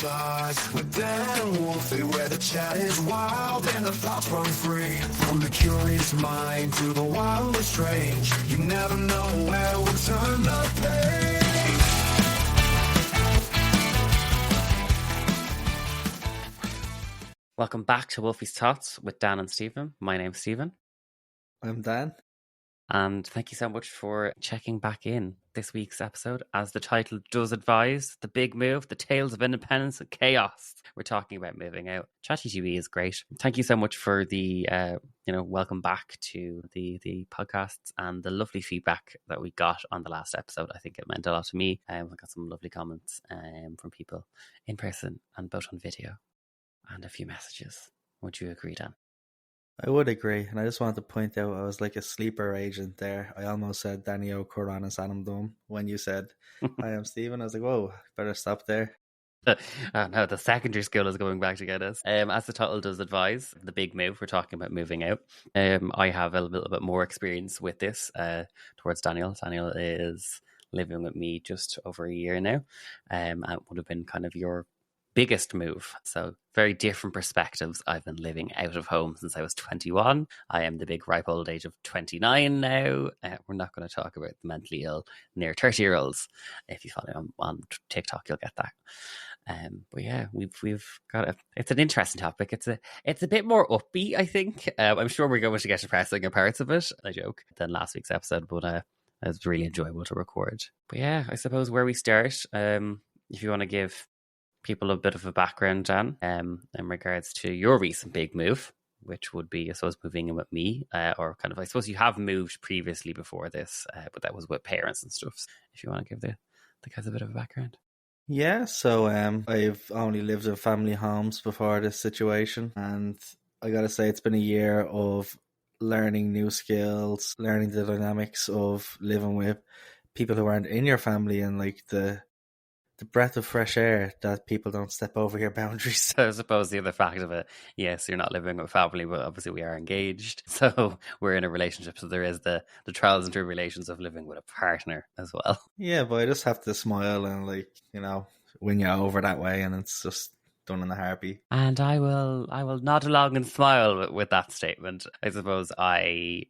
sides with Dan and Wolfie, where the chat is wild and the thoughts run free. From the curious mind to the wildly strange, you never know where we'll turn the page. Welcome back to Wolfie's Thoughts with Dan and Stephen. My name's Stephen. I'm Dan. And thank you so much for checking back in this week's episode. As the title does advise, the big move, the tales of independence and chaos. We're talking about moving out. ChatGPT is great. Thank you so much for the, welcome back to the podcasts and the lovely feedback that we got on the last episode. I think it meant a lot to me. I got some lovely comments from people in person and both on video. And a few messages. Would you agree, Dan? I would agree, and I just wanted to point out I was like a sleeper agent there. I almost said Danny O'Curran and Adam Dunn when you said, "Hi, I'm Stephen." I was like, "Whoa, better stop there." No, the secondary school is going back to get us. As the title does advise, the big move, we're talking about moving out. I have a little bit more experience with this towards Daniel. Daniel is living with me just over a year now. It would have been kind of your biggest move. So very different perspectives. I've been living out of home since I was 21. I am the big ripe old age of 29 now. We're not going to talk about the mentally ill near 30-year-olds. If you follow on TikTok, you'll get that. But yeah, we've got it's an interesting topic. It's a bit more upbeat, I think. I'm sure we're going to get depressing parts of it, I joke, than last week's episode, but it was really enjoyable to record. But yeah, I suppose where we start, if you want to give people a bit of a background, Dan, in regards to your recent big move, which would be, I suppose, moving in with me, or kind of, I suppose you have moved previously before this, but that was with parents and stuff. So if you want to give the guys a bit of a background. Yeah, so I've only lived in family homes before this situation, and I gotta say it's been a year of learning new skills, learning the dynamics of living with people who aren't in your family, and like the breath of fresh air that people don't step over your boundaries. So I suppose the other fact of it, yes, you're not living with family, but obviously we are engaged. So we're in a relationship. So there is the trials and tribulations of living with a partner as well. Yeah, but I just have to smile and win you over that way, and it's just done in a heartbeat. And I will nod along and smile with that statement. I suppose I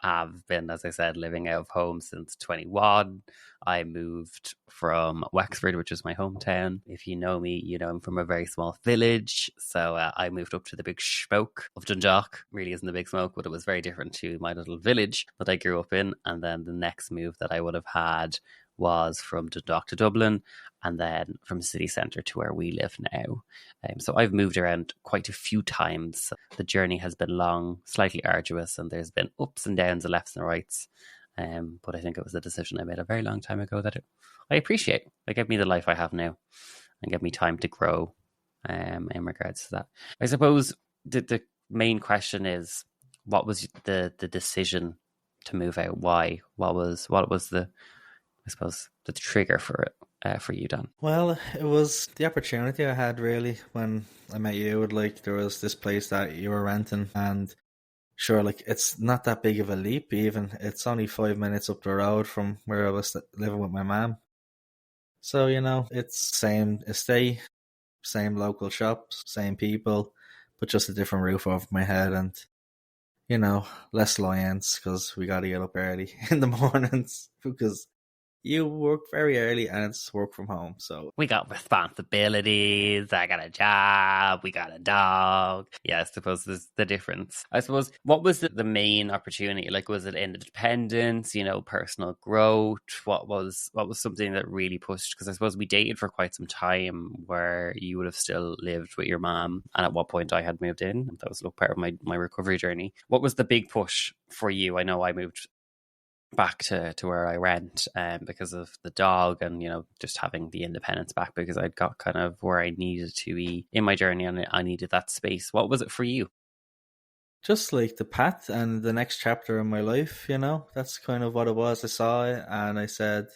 have been, as I said, living out of home since 21. I moved from Wexford, which is my hometown. If you know me, you know I'm from a very small village. So I moved up to the big smoke of Dundalk. Really isn't the big smoke, but it was very different to my little village that I grew up in. And then the next move that I would have had was from Dundalk to Dublin, and then from city centre to where we live now. So I've moved around quite a few times. The journey has been long, slightly arduous, and there's been ups and downs, and lefts and rights. But I think it was a decision I made a very long time ago that I appreciate. It gave me the life I have now and gave me time to grow in regards to that. I suppose the main question is, what was the decision to move out? Why? What was the, I suppose, the trigger for it for you, Dan? Well, it was the opportunity I had really when I met you. There was this place that you were renting, and sure, it's not that big of a leap even. It's only 5 minutes up the road from where I was living with my mom. So, it's same estate, same local shops, same people, but just a different roof over my head, and, less lions because we got to get up early in the mornings because you work very early and it's work from home. So we got responsibilities. I got a job. We got a dog. Yeah, I suppose there's the difference. I suppose, what was the main opportunity? Was it independence, personal growth? What was something that really pushed? Because I suppose we dated for quite some time where you would have still lived with your mom. And at what point I had moved in. That was part of my recovery journey. What was the big push for you? I know I moved back to where I rent because of the dog and just having the independence back, because I'd got kind of where I needed to be in my journey and I needed that space. What was it for you? Just the path and the next chapter in my life, that's kind of what it was. I saw it and I said,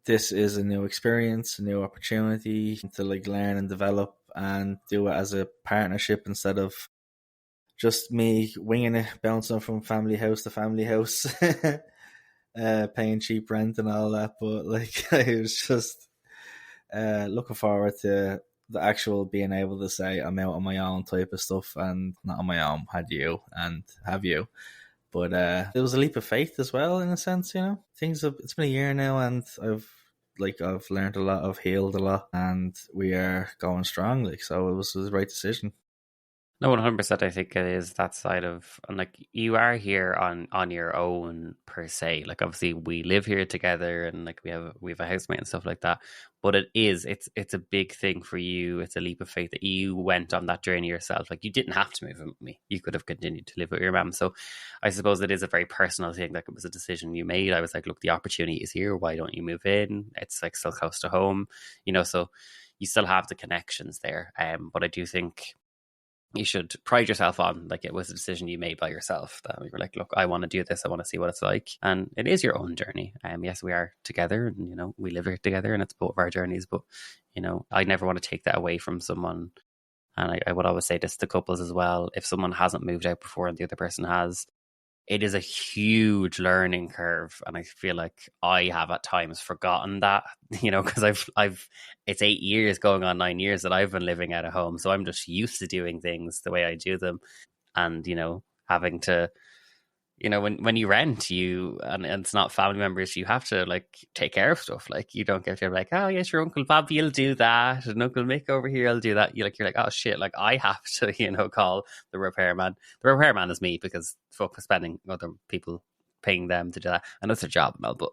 this is a new experience, a new opportunity to learn and develop and do it as a partnership instead of just me winging it, bouncing from family house to family house, paying cheap rent and all that. But it was just Looking forward to the actual being able to say I'm out on my own type of stuff, and not on my own. Had you and have you? But it was a leap of faith as well, in a sense. It's been a year now, and I've learned a lot, I've healed a lot, and we are going strong. So it was the right decision. No, 100%. I think it is that side of, and like you are here on your own per se. Like obviously we live here together, and like we have a housemate and stuff like that. But it's a big thing for you. It's a leap of faith that you went on that journey yourself. Like you didn't have to move in with me. You could have continued to live with your mum. So I suppose it is a very personal thing. Like it was a decision you made. I was like, look, the opportunity is here. Why don't you move in? It's like still close to home, so you still have the connections there. But I do think you should pride yourself on, like, it was a decision you made by yourself, that you were like, look, I want to do this, I want to see what it's like, and it is your own journey. Yes, we are together, and we live here together, and it's both of our journeys, but I never want to take that away from someone. And I would always say this to couples as well: if someone hasn't moved out before and the other person has, it is a huge learning curve, and I feel like I have at times forgotten that, because I've it's 8 years going on 9 years that I've been living out of home, so I'm just used to doing things the way I do them, and having to, when you rent, and it's not family members, you have to like take care of stuff. Like you don't get to like, oh yes, your Uncle Bobby will do that, and Uncle Mick over here will do that. You're like, oh shit, like I have to call the repairman. The repairman is me, because fuck spending other people, paying them to do that. I know it's their job and all, but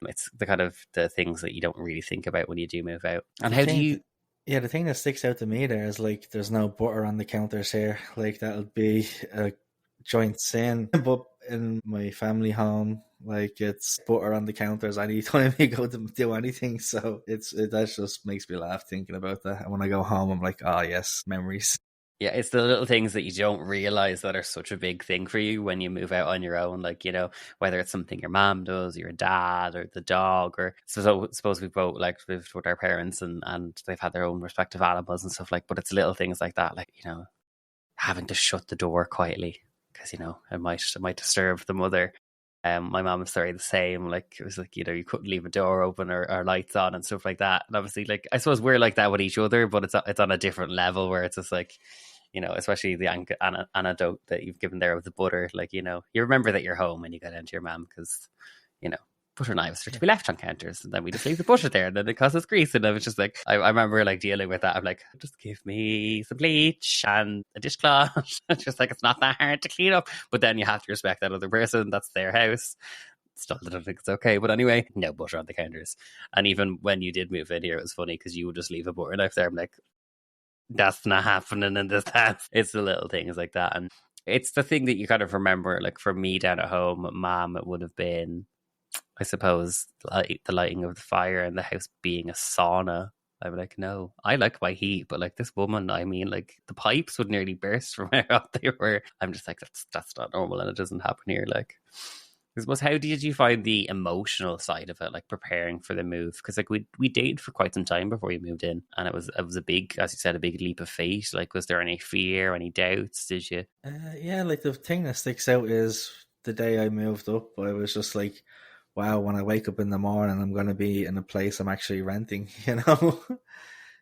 it's the kind of the things that you don't really think about when you do move out. And how do you? Yeah, the thing that sticks out to me there is like there's no butter on the counters here. Like that would be a joint sin. But in my family home, like it's butter on the counters anytime you go to do anything. So that just makes me laugh thinking about that. And when I go home, I'm like, oh yes, memories. Yeah, it's the little things that you don't realize that are such a big thing for you when you move out on your own. Like, whether it's something your mom does, your dad, or the dog, or so suppose we both like lived with our parents and they've had their own respective animals and stuff, like, but it's little things like that, like, having to shut the door quietly because, it might disturb the mother. My mom was the same. Like it was like, you couldn't leave a door open or lights on and stuff like that. And obviously, like, I suppose we're like that with each other, but it's on a different level where it's just like, especially the anecdote that you've given there of the butter. Like, you remember that you're home when you get into your mum, because, butter knives are to be left on counters, and then we just leave the butter there, and then it causes grease. And I was just like, I remember like dealing with that. I'm like, just give me some bleach and a dishcloth. It's just like, it's not that hard to clean up. But then you have to respect that other person. That's their house. Still, I don't think it's okay. But anyway, no butter on the counters. And even when you did move in here, it was funny because you would just leave a butter knife there. I'm like, that's not happening in this house. It's the little things like that. And it's the thing that you kind of remember. Like for me down at home, mom, it would have been, I suppose, like the lighting of the fire and the house being a sauna. I'm like, no, I like my heat, but like this woman, I mean, like the pipes would nearly burst from how hot they were. I'm just like, that's not normal, and it doesn't happen here. Like, I suppose, how did you find the emotional side of it, like preparing for the move? Because like we dated for quite some time before you moved in, and it was a big, as you said, a big leap of faith. Like, was there any fear, any doubts? Did you? Yeah, like the thing that sticks out is the day I moved up, I was just like, wow, when I wake up in the morning, I'm going to be in a place I'm actually renting,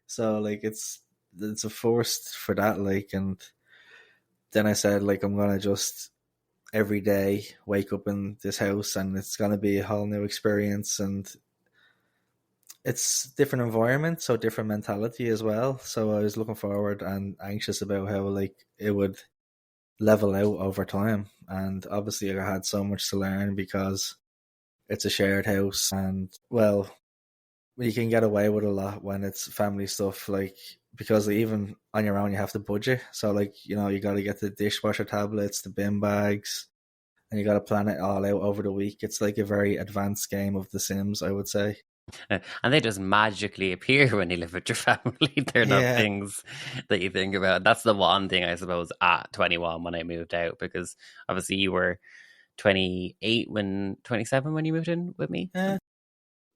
So like it's a first for that, like, and then I said, like, I'm going to just every day wake up in this house, and it's going to be a whole new experience, and it's different environment, so different mentality as well. So I was looking forward and anxious about how like it would level out over time. And obviously I had so much to learn because it's a shared house, and well, you can get away with a lot when it's family stuff, like, because even on your own you have to budget. So like, you got to get the dishwasher tablets, the bin bags, and you got to plan it all out over the week. It's like a very advanced game of The Sims, I would say. And they just magically appear when you live with your family. They're not things that you think about. That's the one thing, I suppose, at 21 when I moved out, because obviously you were 27 when you moved in with me.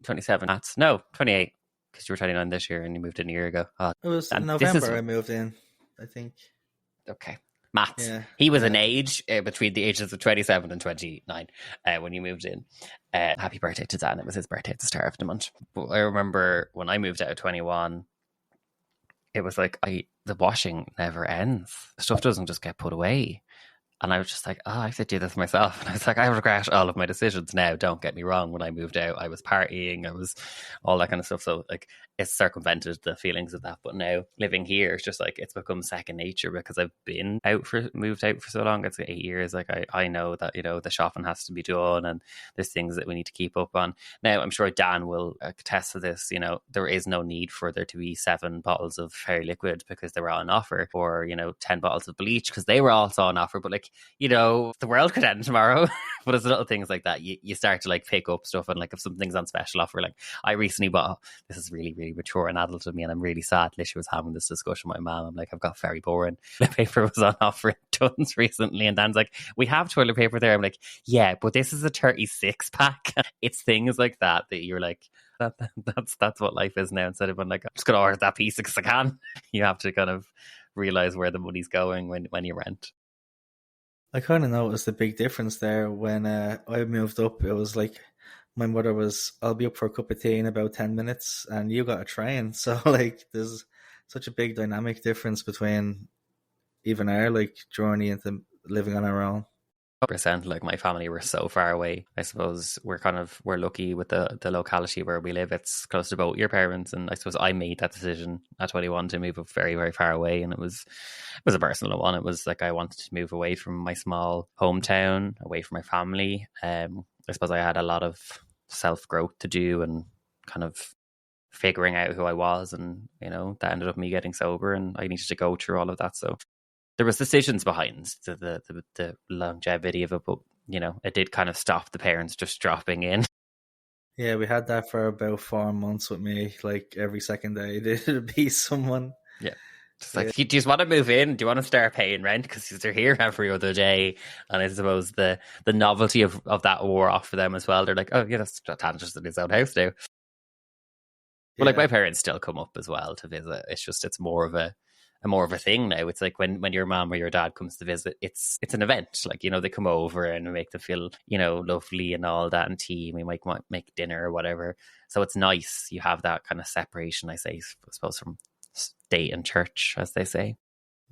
27. 28, because you were 29 this year and you moved in a year ago. It was November I moved in, I think. Okay. Maths. Yeah, He was an yeah. age between the ages of 27 and 29 when you moved in. Happy birthday to Dan. It was his birthday at the start of the month. But I remember when I moved out at 21, it was like the washing never ends. Stuff doesn't just get put away. And I was just like, oh, I have to do this myself. And I was like, I regret all of my decisions now. Don't get me wrong. When I moved out, I was partying. I was all that kind of stuff. So like it's circumvented the feelings of that. But now living here, it's just like it's become second nature because I've been moved out for so long. It's 8 years. Like I know that, the shopping has to be done and there's things that we need to keep up on. Now, I'm sure Dan will attest to this. There is no need for there to be 7 bottles of Fairy Liquid because they were on offer, or 10 bottles of bleach because they were also on offer. But like, the world could end tomorrow. But it's little things like that. You start to like pick up stuff, and like if something's on special offer, like I recently bought, this is really, really mature and adult of me, and I'm really sad. Literally was having this discussion with my mom. I'm like, I've got very boring. Toilet paper was on offer in tons recently, and Dan's like, we have toilet paper there. I'm like, yeah, but this is a 36 pack. It's things like that you're like, that's what life is now. Instead of being like, I'm just gonna order that piece because I can. You have to kind of realize where the money's going when you rent. I kind of noticed a big difference there when I moved up. It was like my mother was, I'll be up for a cup of tea in about 10 minutes and you got a train. So like there's such a big dynamic difference between even our like journey into living on our own. Percent. Like my family were so far away. I suppose we're lucky with the locality where we live. It's close to both your parents, and I suppose I made that decision at 21 to move up very, very far away, and it was a personal one. It was like I wanted to move away from my small hometown, away from my family. I suppose I had a lot of self growth to do and kind of figuring out who I was, and that ended up me getting sober, and I needed to go through all of that. So there was decisions behind the longevity of it, but it did kind of stop the parents just dropping in. Yeah, we had that for about 4 months with me. Like every second day, there'd be someone. Yeah, just like, do you just want to move in? Do you want to start paying rent because they're here every other day? And I suppose the novelty of that wore off for them as well. They're like, oh yeah, Dan's just in his own house now. But like my parents still come up as well to visit. It's more of a thing now. It's like when your mom or your dad comes to visit, it's an event. Like, they come over and make them feel, lovely and all that, and tea, and we might make dinner or whatever. So it's nice. You have that kind of separation, I suppose, from state and church, as they say.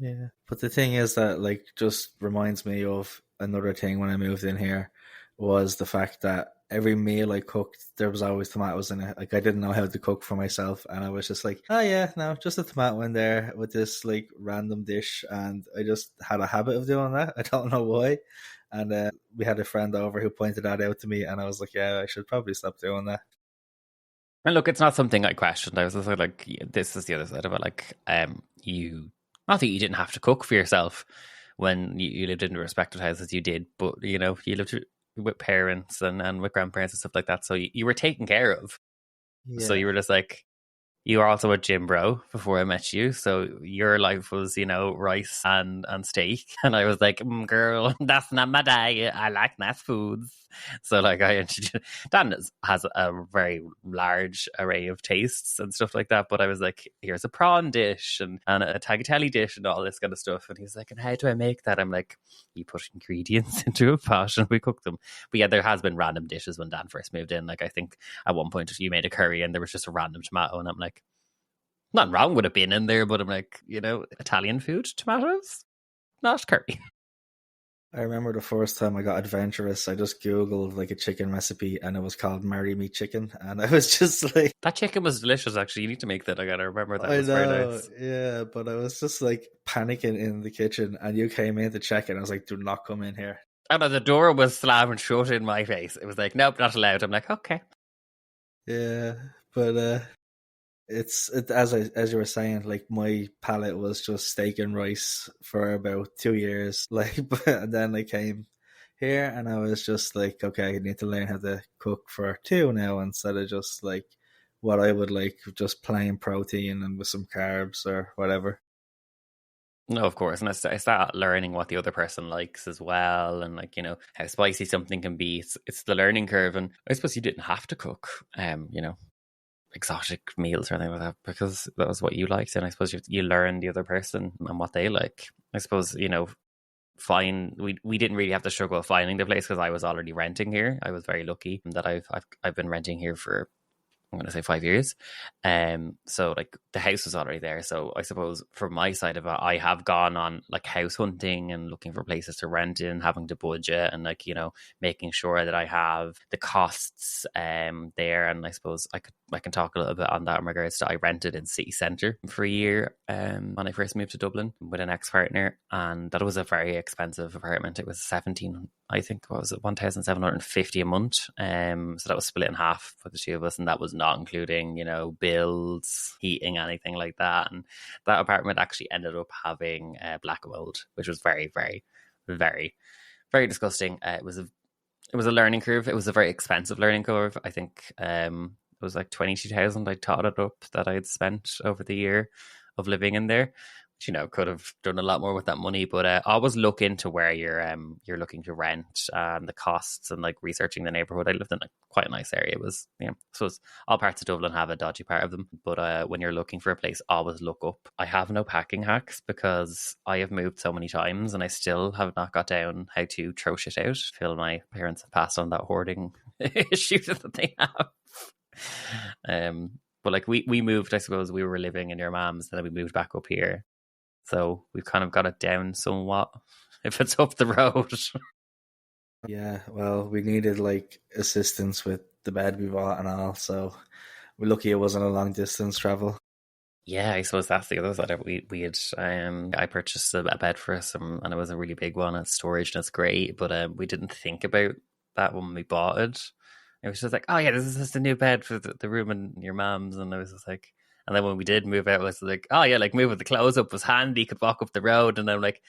Yeah. But the thing is that like just reminds me of another thing when I moved in here was the fact that every meal I cooked, there was always tomatoes in it. Like I didn't know how to cook for myself, and I was just like, oh yeah, no, just a tomato in there with this like random dish, and I just had a habit of doing that. I don't know why. And we had a friend over who pointed that out to me, and I was like, yeah, I should probably stop doing that. And look, it's not something I questioned. I was just like, this is the other side of it. Like, not that you didn't have to cook for yourself when you lived in the respective houses, you did, but you lived with parents and with grandparents and stuff like that, so you were taken care of. Yeah. So you were just like, you were also a gym bro before I met you, so your life was rice and steak, and I was like, girl, that's not my diet. I like nice foods. So like I introduced, Dan has a very large array of tastes and stuff like that, but I was like, here's a prawn dish and a tagliatelle dish and all this kind of stuff, and he's like, and how do I make that? I'm like, you put ingredients into a pot and we cook them. But yeah, there has been random dishes when Dan first moved in. Like I think at one point you made a curry and there was just a random tomato, and I'm like, nothing wrong with it being in there, but I'm like, Italian food, tomatoes, not curry. I remember the first time I got adventurous, I just Googled like a chicken recipe and it was called Marry Me Chicken. And I was just like... That chicken was delicious, actually. You need to make that. I gotta remember that. I was know, very nice. Yeah, but I was just like panicking in the kitchen and you came in to check it. And I was like, do not come in here. And the door was slammed shut in my face. It was like, nope, not allowed. I'm like, okay. Yeah, but as you were saying, like my palate was just steak and rice for about 2 years. Like, and then I came here and I was just like, okay, I need to learn how to cook for 2 now instead of just like what I would like, just plain protein and with some carbs or whatever. No, of course. And I start learning what the other person likes as well, and like, how spicy something can be. It's the learning curve. And I suppose you didn't have to cook, exotic meals or anything like that, because that was what you liked, and I suppose you learn the other person and what they like. I suppose we didn't really have to struggle finding the place because I was already renting here. I was very lucky that I've been renting here for, I'm going to say 5 years. So like the house was already there. So I suppose from my side of it, I have gone on like house hunting and looking for places to rent in, having to budget and like, making sure that I have the costs there. And I suppose I can talk a little bit on that in regards to I rented in city centre for a year when I first moved to Dublin with an ex-partner, and that was a very expensive apartment. It was 1,750 a month. So that was split in half for the two of us, and that was not including, bills, heating, anything like that. And that apartment actually ended up having black mold, which was very, very, very, very disgusting. It was a learning curve. It was a very expensive learning curve. I think it was like 22,000 I totted it up that I'd spent over the year of living in there. Could have done a lot more with that money, but always look into where you're looking to rent and the costs, and like researching the neighborhood. I lived in quite a nice area. It was, so it's, all parts of Dublin have a dodgy part of them, but when you're looking for a place, always look up. I have no packing hacks because I have moved so many times and I still have not got down how to throw shit out. I feel my parents have passed on that hoarding issue that they have. But like we moved, I suppose we were living in your mom's, and then we moved back up here. So we've kind of got it down somewhat if it's up the road. Yeah, well, we needed like assistance with the bed we bought and all, so we're lucky it wasn't a long distance travel. Yeah, I suppose that's the other side of it. We had I purchased a bed for us, and it was a really big one. It's storage and it's great, but we didn't think about that when we bought it. It was just like, oh yeah, this is just a new bed for the room in your mom's, and I was just like. And then when we did move out, it was like, oh yeah, like moving the clothes up was handy. Could walk up the road. And I'm like,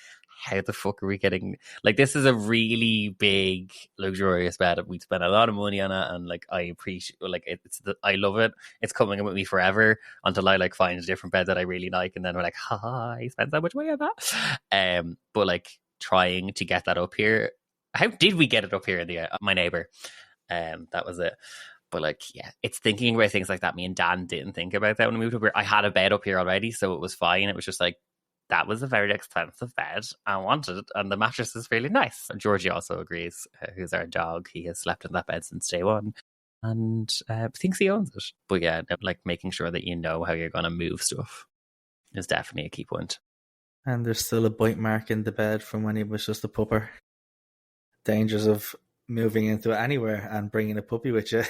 how the fuck are we getting... Like, this is a really big, luxurious bed. We spent a lot of money on it. And like, I appreciate... Like, I love it. It's coming with me forever until I like find a different bed that I really like. And then we're like, I spent so much money on that. But like, trying to get that up here. How did we get it up here in my neighbour? That was it. But like, yeah, it's thinking about things like that. Me and Dan didn't think about that when we moved up here. I had a bed up here already, so it was fine. It was just like, that was a very expensive bed. I wanted it, and the mattress is really nice. And Georgie also agrees, who's our dog. He has slept in that bed since day one and thinks he owns it. But yeah, like making sure that you know how you're going to move stuff is definitely a key point. And there's still a bite mark in the bed from when he was just a pupper. Dangers of moving into anywhere and bringing a puppy with you.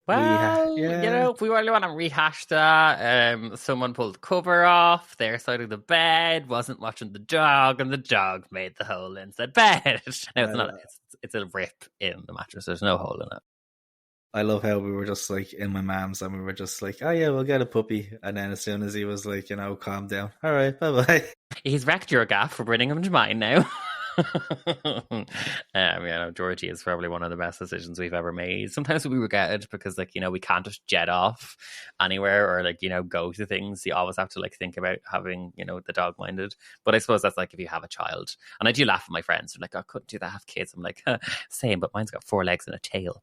Well, if we really want to rehash that, someone pulled the cover off their side of the bed, wasn't watching the dog, and the dog made the hole in the bed. No, it's a rip in the mattress. There's no hole in it. I love how we were just like in my mom's and we were just like, oh yeah, we'll get a puppy. And then as soon as he was like, calm down. All right, bye-bye. He's wrecked your gaff for bringing him to mine now. Georgie is probably one of the best decisions we've ever made. Sometimes we regret it because we can't just jet off anywhere or go to things. You always have to think about having the dog minded. But I suppose that's if you have a child. And I do laugh at my friends. They're like, I couldn't do that, have kids. I'm like, same, but mine's got 4 legs and a tail.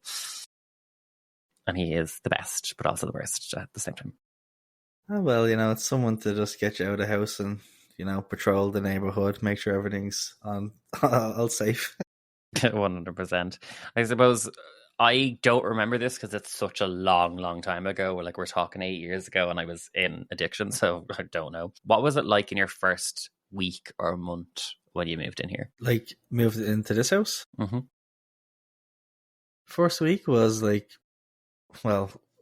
And he is the best but also the worst at the same time. Oh well, it's someone to just get you out of the house and patrol the neighborhood, make sure everything's all safe. 100%. I suppose I don't remember this because it's such a long time ago. We're talking 8 years ago and I was in addiction, so I don't know. What was it like in your first week or month when you moved in here? Moved into this house? Mm-hmm. First week was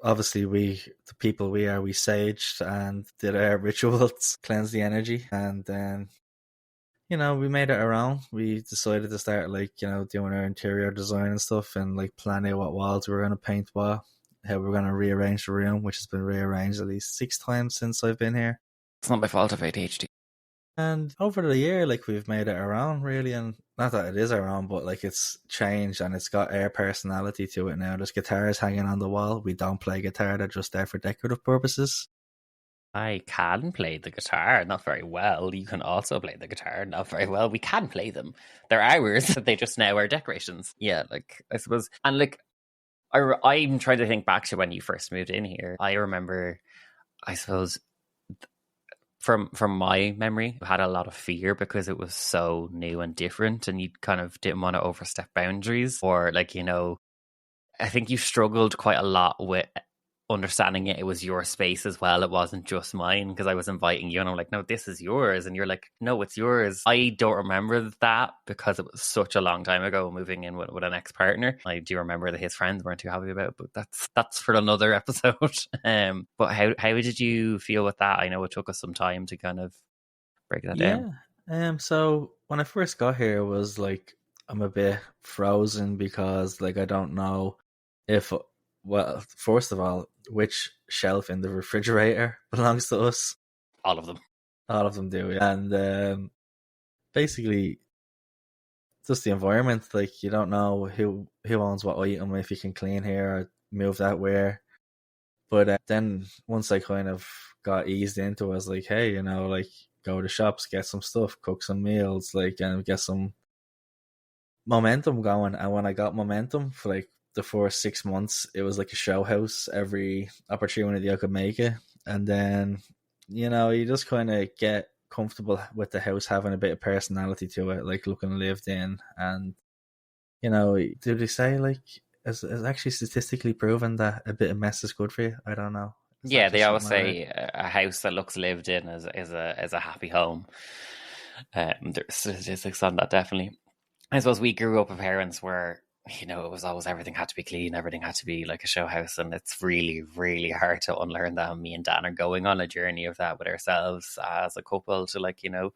obviously we saged and did our rituals, cleanse the energy, and then we made it around. We decided to start doing our interior design and stuff, and plan out what walls we were going to paint, how we were going to rearrange the room, which has been rearranged at least 6 times since I've been here. It's not my fault of ADHD. And over the year, we've made it around, really, and not that it is around, but it's changed and it's got our personality to it now. There's guitars hanging on the wall. We don't play guitar; they're just there for decorative purposes. I can play the guitar, not very well. You can also play the guitar, not very well. We can play them. They're ours. They just now are decorations. Yeah, I suppose, and I'm trying to think back to when you first moved in here. I remember, I suppose, From my memory, I had a lot of fear because it was so new and different, and you kind of didn't want to overstep boundaries, or like, you know, I think you struggled quite a lot with understanding it was your space as well. It wasn't just mine, because I was inviting you and I'm like, no, this is yours, and you're like, no, it's yours. I don't remember that because it was such a long time ago moving in with an ex-partner. I do remember that his friends weren't too happy about it, but that's for another episode. But how did you feel with that? I know it took us some time to kind of break that down. So when I first got here, it was like I'm a bit frozen because like I don't know if, well, first of all, which shelf in the refrigerator belongs to us. All of them. All of them do, yeah. And basically, just the environment. Like you don't know who owns what item, if you can clean here or move that where. But then once I kind of got eased into it, I was like, hey, you know, like go to shops, get some stuff, cook some meals, like, and get some momentum going. And when I got momentum for like the first 6 months, it was like a show house every opportunity I could make it. And then, you know, you just kind of get comfortable with the house having a bit of personality to it, like looking lived in. And, you know, do they say like, is actually statistically proven that a bit of mess is good for you? I don't know. Yeah, they always say a house that looks lived in is a happy home. There's statistics on that, definitely. I suppose we grew up with parents where, you know, it was always everything had to be clean, everything had to be like a show house, and it's really, really hard to unlearn that. Me and Dan are going on a journey of that with ourselves as a couple, to, like, you know,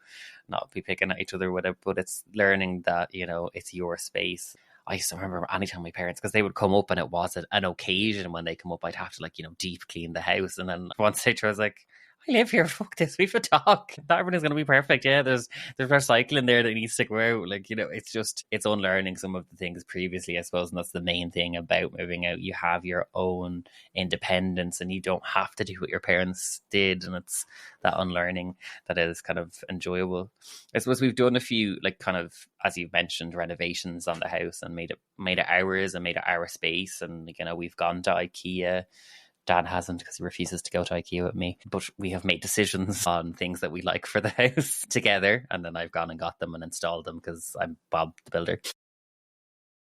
not be picking at each other with it, but it's learning that, you know, it's your space. I used to remember anytime my parents, because they would come up and it was an occasion when they come up, I'd have to, like, you know, deep clean the house. And then one stage I was like, I live here, fuck this, we have a dog. That everything's going to be perfect. Yeah, there's recycling there that needs to go out. Like, you know, it's unlearning some of the things previously, I suppose. And that's the main thing about moving out. You have your own independence and you don't have to do what your parents did. And it's that unlearning that is kind of enjoyable. I suppose we've done a few, like, kind of, as you've mentioned, renovations on the house and made it ours and made it our space. And, you know, we've gone to IKEA. Dan hasn't, because he refuses to go to IKEA with me. But we have made decisions on things that we like for the house together. And then I've gone and got them and installed them because I'm Bob the Builder.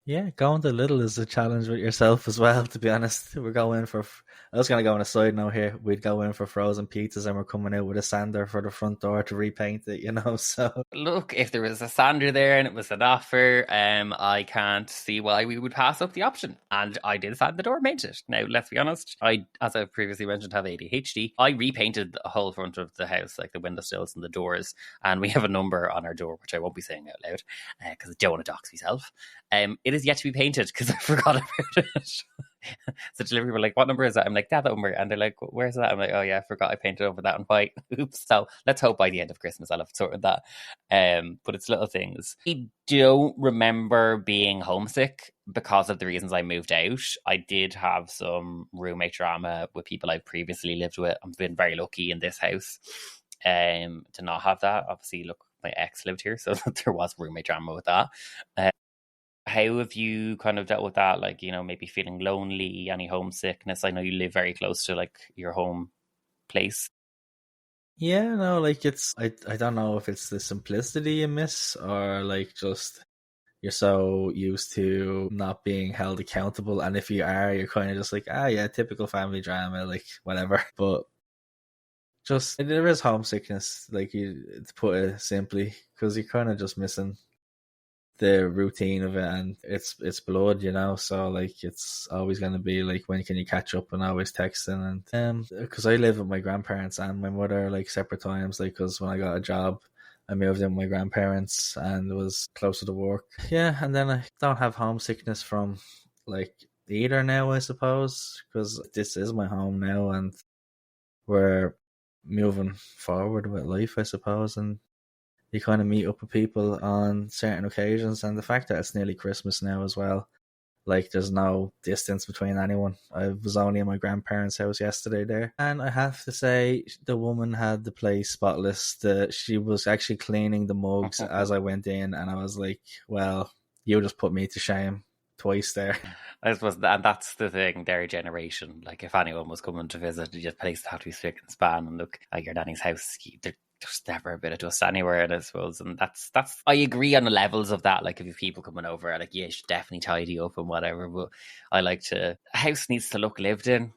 Yeah, going to Lidl is a challenge with yourself as well, to be honest. We're going for, I was going to go on a side note here, we'd go in for frozen pizzas and we're coming out with a sander for the front door to repaint it, you know, so. Look, if there was a sander there and it was an offer, I can't see why we would pass up the option. And I did sand the door, paint it. Now, let's be honest, I, as I previously mentioned, have ADHD. I repainted the whole front of the house, like the windowsills and the doors, and we have a number on our door, which I won't be saying out loud, because I don't want to dox myself. It is yet to be painted because I forgot about it. So delivery were like, what number is that? I'm like, that number. And they're like, where's that? I'm like, oh yeah, I forgot I painted over that in white. Oops. So let's hope by the end of Christmas I'll have sorted that. But it's little things. I don't remember being homesick because of the reasons I moved out. I did have some roommate drama with people I've previously lived with. I've been very lucky in this house to not have that. Obviously, look, my ex lived here, so there was roommate drama with that. How have you kind of dealt with that? Like, you know, maybe feeling lonely, any homesickness? I know you live very close to, like, your home place. Yeah, no, like it's, I don't know if it's the simplicity you miss or like just you're so used to not being held accountable. And if you are, you're kind of just like, yeah, typical family drama, like whatever. But just, there is homesickness, like you, to put it simply, because you're kind of just missing the routine of it, and it's blood, you know, so like it's always going to be like, when can you catch up, and always texting. And because I live with my grandparents and my mother like separate times, like because when I got a job I moved in with my grandparents and it was closer to work. Yeah, and then I don't have homesickness from like either now, I suppose, because this is my home now and we're moving forward with life, I suppose. And you kind of meet up with people on certain occasions, and the fact that it's nearly Christmas now as well, like there's no distance between anyone. I was only in my grandparents' house yesterday there, and I have to say the woman had the place spotless. She was actually cleaning the mugs as I went in, and I was like, well, you just put me to shame, twice there. I suppose, and that's the thing, their generation. Like, if anyone was coming to visit, the place had to be spick and span. And look at your nanny's house, there's never a bit of dust anywhere, and I suppose, and that's. I agree on the levels of that. Like, if you have people coming over, like, yeah, you should definitely tidy up and whatever. But I like a house needs to look lived in.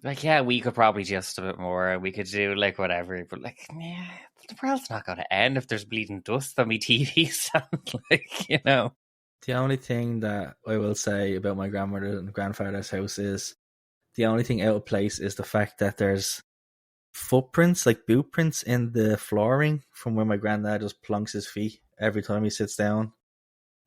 Like, yeah, we could probably just a bit more. We could do like whatever, but like, yeah, the world's not going to end if there's bleeding dust on my TV stand. Like, you know. The only thing that I will say about my grandmother and grandfather's house is the only thing out of place is the fact that there's footprints, like boot prints in the flooring from where my granddad just plunks his feet every time he sits down.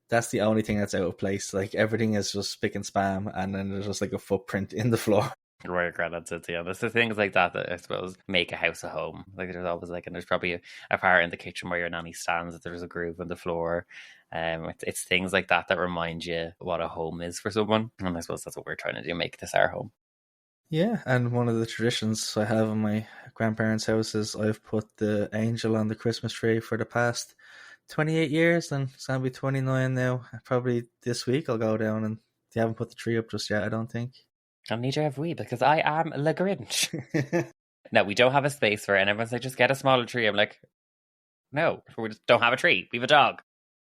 That's the only thing that's out of place. Like, everything is just spick and spam, and then there's just like a footprint in the floor. Where your granddad sits, yeah. There's the things like that I suppose make a house a home. Like, there's always like, and there's probably a part in the kitchen where your nanny stands, that there's a groove in the floor. It's things like that remind you what a home is for someone, and I suppose that's what we're trying to do, make this our home. Yeah, and one of the traditions I have in my grandparents' house is I've put the angel on the Christmas tree for the past 28 years, and it's going to be 29 now. Probably this week I'll go down, and they haven't put the tree up just yet, I don't think. And neither have we, because I am Le Grinch. No, we don't have a space for it, and everyone's like, just get a smaller tree. I'm like, no, we just don't have a tree. We have a dog.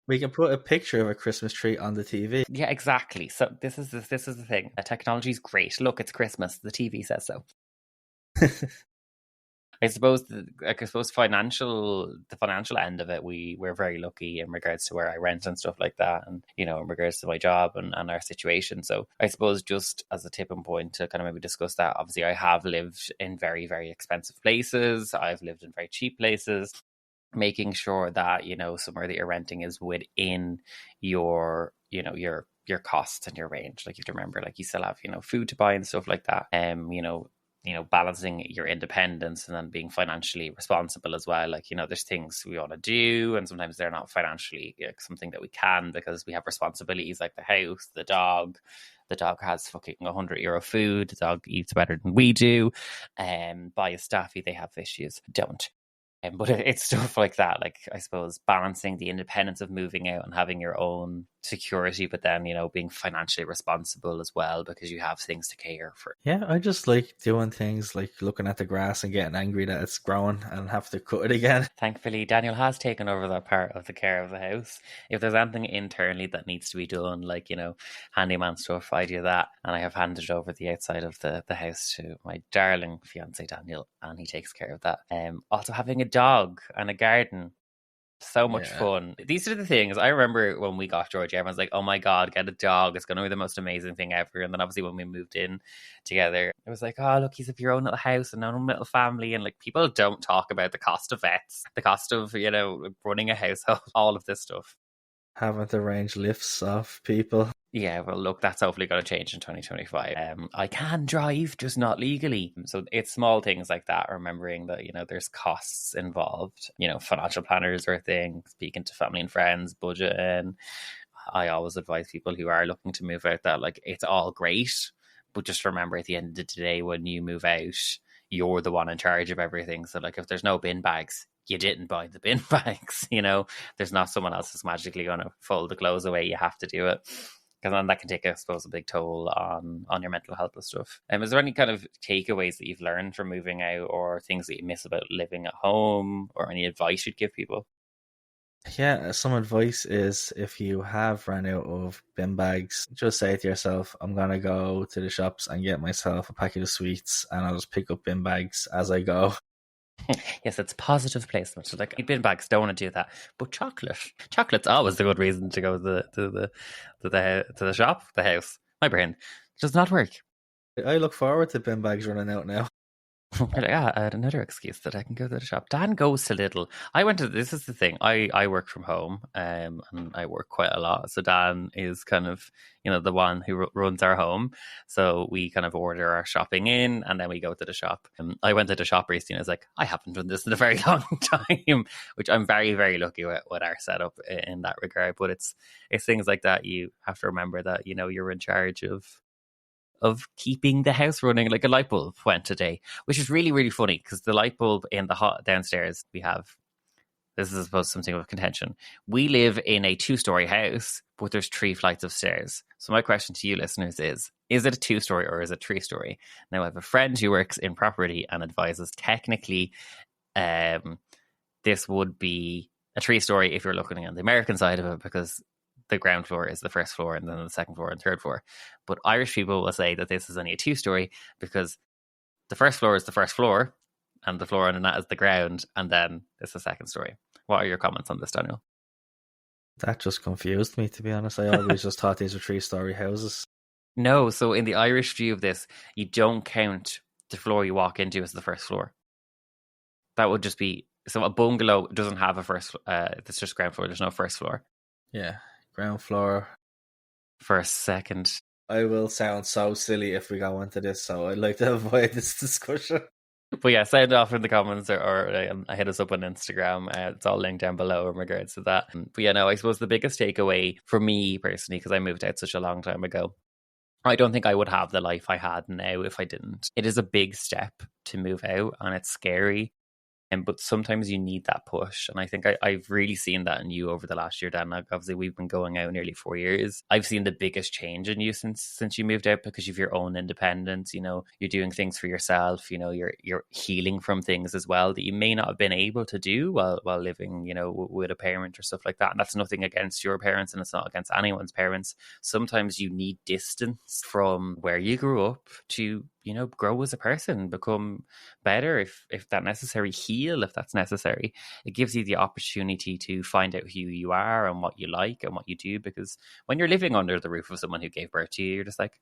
We can put a picture of a Christmas tree on the TV. Yeah, exactly. So this is the thing. Technology's great. Look, it's Christmas. The TV says so. I suppose the financial end of it, we're very lucky in regards to where I rent and stuff like that, and you know, in regards to my job and our situation. So I suppose just as a tipping point to kind of maybe discuss that, obviously I have lived in very, very expensive places. I've lived in very cheap places. Making sure that, you know, somewhere that you're renting is within your, you know, your costs and your range. Like, you have to remember, like, you still have, you know, food to buy and stuff like that. You know, balancing your independence and then being financially responsible as well. Like, you know, there's things we want to do, and sometimes they're not financially something that we can, because we have responsibilities like the house, the dog. The dog has fucking €100 food. The dog eats better than we do. Buy a staffy, they have issues. Don't. But it's stuff like that, like, I suppose balancing the independence of moving out and having your own security, but then, you know, being financially responsible as well, because you have things to care for. Yeah, I just like doing things like looking at the grass and getting angry that it's growing and have to cut it again. Thankfully, Daniel has taken over that part of the care of the house. If there's anything internally that needs to be done, like, you know, handyman stuff, I do that, and I have handed over the outside of the house to my darling fiance Daniel, and he takes care of that. Also, having a dog and a garden, so much fun. These are the things I remember when we got Georgie. Everyone's like, oh my god, get a dog, it's going to be the most amazing thing ever. And then obviously when we moved in together, it was like, oh look, he's your own little house and own little family. And like, people don't talk about the cost of vets, the cost of, you know, running a household, all of this stuff. Having to arrange lifts off people. Yeah, well, look, that's hopefully going to change in 2025. I can drive, just not legally. So it's small things like that, remembering that, you know, there's costs involved. You know, financial planners are a thing, speaking to family and friends, budgeting. I always advise people who are looking to move out that, like, it's all great, but just remember at the end of the day, when you move out, you're the one in charge of everything. So, like, if there's no bin bags, you didn't buy the bin bags, you know, there's not someone else that's magically going to fold the clothes away. You have to do it. Because then that can take, I suppose, a big toll on your mental health and stuff. Is there any kind of takeaways that you've learned from moving out, or things that you miss about living at home, or any advice you'd give people? Yeah, some advice is, if you have run out of bin bags, just say to yourself, I'm going to go to the shops and get myself a packet of sweets, and I'll just pick up bin bags as I go. Yes, it's positive placement. So, like, bin bags, don't want to do that. But chocolate's always a good reason to go to the shop, the house. My brain does not work. I look forward to bin bags running out now. Yeah, I had another excuse that I can go to the shop. Dan goes to Lidl. This is the thing. I work from home, and I work quite a lot. So Dan is kind of, you know, the one who runs our home. So we kind of order our shopping in, and then we go to the shop. I went to the shop recently, and I was like, I haven't done this in a very long time, which I'm very, very lucky with our setup in that regard. But it's things like that. You have to remember that, you know, you're in charge of keeping the house running. Like, a light bulb went today, which is really, really funny, because the light bulb in the hot downstairs, we have this is, I suppose, something of contention. We live in a 2-story house, but there's 3 flights of stairs. So my question to you listeners is it a 2-story or is it 3-story? Now, I have a friend who works in property and advises technically this would be a 3-story if you're looking on the American side of it, because the ground floor is the first floor and then the second floor and third floor. But Irish people will say that this is only a 2-story because the first floor is the first floor and the floor under that is the ground, and then it's the second story. What are your comments on this, Daniel? That just confused me, to be honest. I always just thought these were 3-story houses. No, so in the Irish view of this, you don't count the floor you walk into as the first floor. That would just be, so a bungalow doesn't have a first, it's just ground floor, there's no first floor. Yeah, ground floor. First, second. I will sound so silly if we go into this, so I'd like to avoid this discussion. But yeah, sound off in the comments or hit us up on Instagram. It's all linked down below in regards to that. But yeah, no, I suppose the biggest takeaway for me personally, because I moved out such a long time ago, I don't think I would have the life I had now if I didn't. It is a big step to move out and it's scary. But sometimes you need that push. And I think I've really seen that in you over the last year, Dan. Like, obviously, we've been going out nearly 4 years. I've seen the biggest change in you since you moved out because you've your own independence. You know, you're doing things for yourself. You know, you're healing from things as well that you may not have been able to do while living, you know, with a parent or stuff like that. And that's nothing against your parents and it's not against anyone's parents. Sometimes you need distance from where you grew up to, you know, grow as a person, become better if that's necessary, heal if that's necessary. It gives you the opportunity to find out who you are and what you like and what you do, because when you're living under the roof of someone who gave birth to you, you're just like,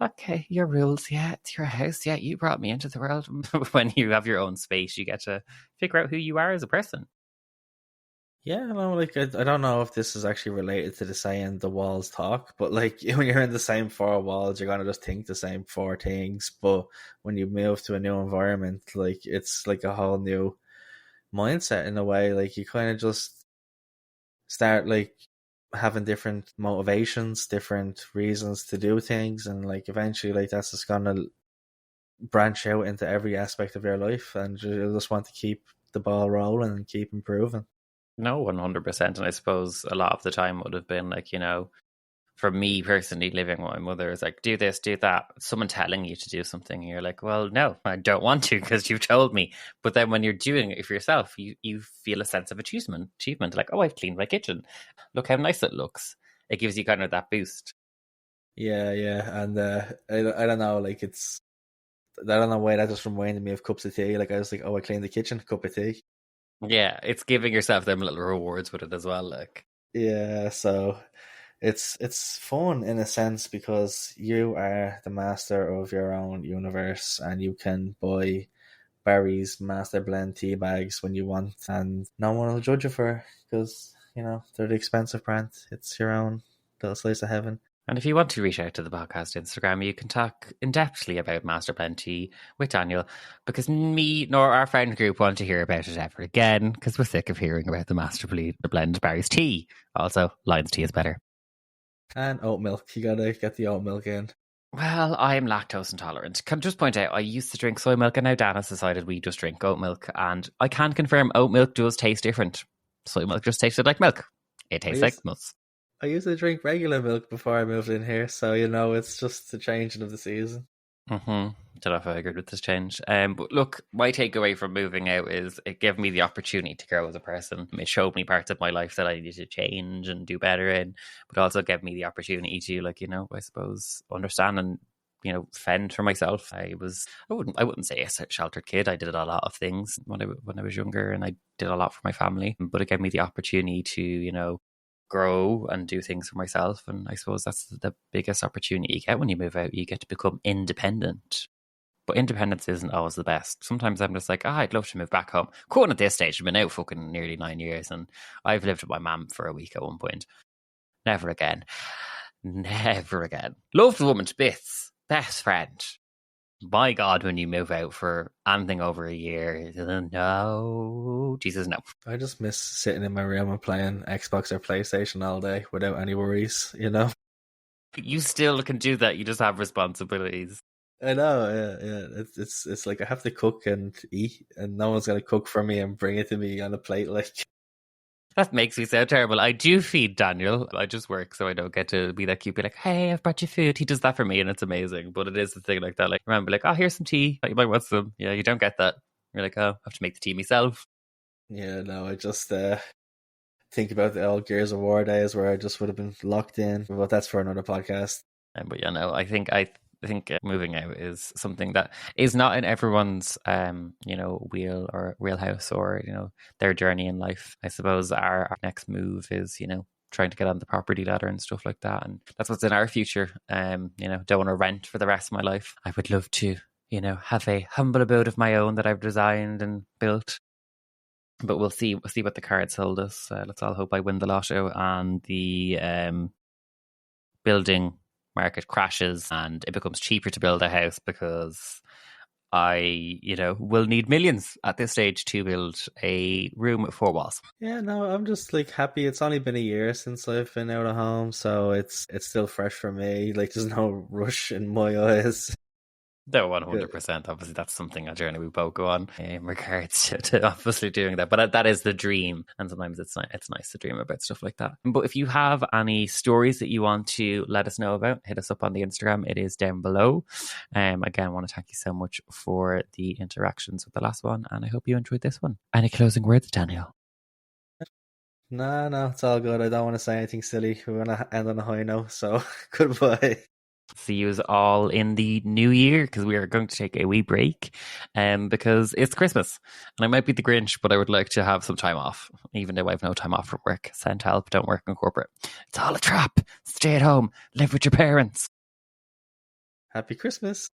okay, your rules, yeah, it's your house, yeah, you brought me into the world. When you have your own space, you get to figure out who you are as a person. Yeah, no, like I don't know if this is actually related to the saying "the walls talk," but like when you're in the same 4 walls, you're gonna just think the same 4 things. But when you move to a new environment, like it's like a whole new mindset in a way. Like you kind of just start like having different motivations, different reasons to do things, and like eventually, like that's just gonna branch out into every aspect of your life, and you just want to keep the ball rolling and keep improving. No, 100%. And I suppose a lot of the time would have been like, you know, for me personally, living with my mother is like, do this, do that. Someone telling you to do something, and you're like, well, no, I don't want to because you've told me. But then when you're doing it for yourself, you feel a sense of achievement. Like, oh, I've cleaned my kitchen. Look how nice it looks. It gives you kind of that boost. Yeah. And I don't know, like I don't know why that just reminded me of cups of tea. Like I was like, oh, I cleaned the kitchen, cup of tea. Yeah, it's giving yourself them little rewards with it as well. Like, yeah, so it's fun in a sense because you are the master of your own universe and you can buy Barry's Master Blend tea bags when you want, and no one will judge you for it because you know they're the expensive brand. It's your own little slice of heaven. and if you want to reach out to the podcast Instagram, you can talk in-depthly about Master Blend tea with Daniel, because me nor our friend group want to hear about it ever again, because we're sick of hearing about the Master Blend Barry's tea. Also, Lion's tea is better. And oat milk. You gotta get the oat milk in. Well, I'm lactose intolerant. Can I just point out, I used to drink soy milk and now Dan has decided we just drink oat milk, and I can confirm oat milk does taste different. Soy milk just tasted like milk. It tastes like nuts. I used to drink regular milk before I moved in here, so you know it's just the changing of the season. Don't know if I agreed with this change. But look, my takeaway from moving out is it gave me the opportunity to grow as a person. It showed me parts of my life that I needed to change and do better in, but also gave me the opportunity to, like, you know, I suppose understand and, you know, fend for myself. I wouldn't say a sheltered kid. I did a lot of things when I was younger, and I did a lot for my family. But it gave me the opportunity to, you know, grow and do things for myself. And I suppose that's the biggest opportunity you get when you move out. You get to become independent. But independence isn't always the best. Sometimes I'm just like, I'd love to move back home. Quoting at this stage, I've been out fucking nearly 9 years, and I've lived with my mum for a week at one point. Never again. Never again. Loved the woman to bits. Best friend. My God, when you move out for anything over a year, no, Jesus, no. I just miss sitting in my room and playing Xbox or PlayStation all day without any worries, you know? You still can do that. You just have responsibilities. I know, yeah. It's like I have to cook and eat, and no one's gonna cook for me and bring it to me on a plate. Like, That makes me so terrible. I do feed Daniel. I just work, so I don't get to be that cute. Be like, hey, I've brought you food. He does that for me, and it's amazing. But it is the thing like that. Like, remember, like, oh, here's some tea. You might want some. Yeah, you don't get that. You're like, oh, I have to make the tea myself. yeah, no, I just think about the old Gears of War days where I just would have been locked in. But that's for another podcast. But you know, I think moving out is something that is not in everyone's wheelhouse or their journey in life. I suppose our next move is trying to get on the property ladder and stuff like that, and that's what's in our future. Don't want to rent for the rest of my life. I would love to have a humble abode of my own that I've designed and built. But we'll see what the cards hold us. Let's all hope I win the lotto and the building market crashes and it becomes cheaper to build a house, because I, will need millions at this stage to build a room with 4 walls. Yeah, no, I'm just like happy. It's only been a year since I've been out of home, so it's still fresh for me. Like, there's no rush in my eyes. No, 100%. Obviously, that's something a journey we both go on in regards to obviously doing that. But that is the dream. And sometimes it's nice to dream about stuff like that. But if you have any stories that you want to let us know about, hit us up on the Instagram. It is down below. Again, I want to thank you so much for the interactions with the last one. And I hope you enjoyed this one. Any closing words, Daniel? No, it's all good. I don't want to say anything silly. We want to end on a high note. So goodbye. See you all in the new year, because we are going to take a wee break because it's Christmas and I might be the Grinch, but I would like to have some time off, even though I have no time off from work. Send help, don't work in corporate. It's all a trap. Stay at home, live with your parents. Happy Christmas.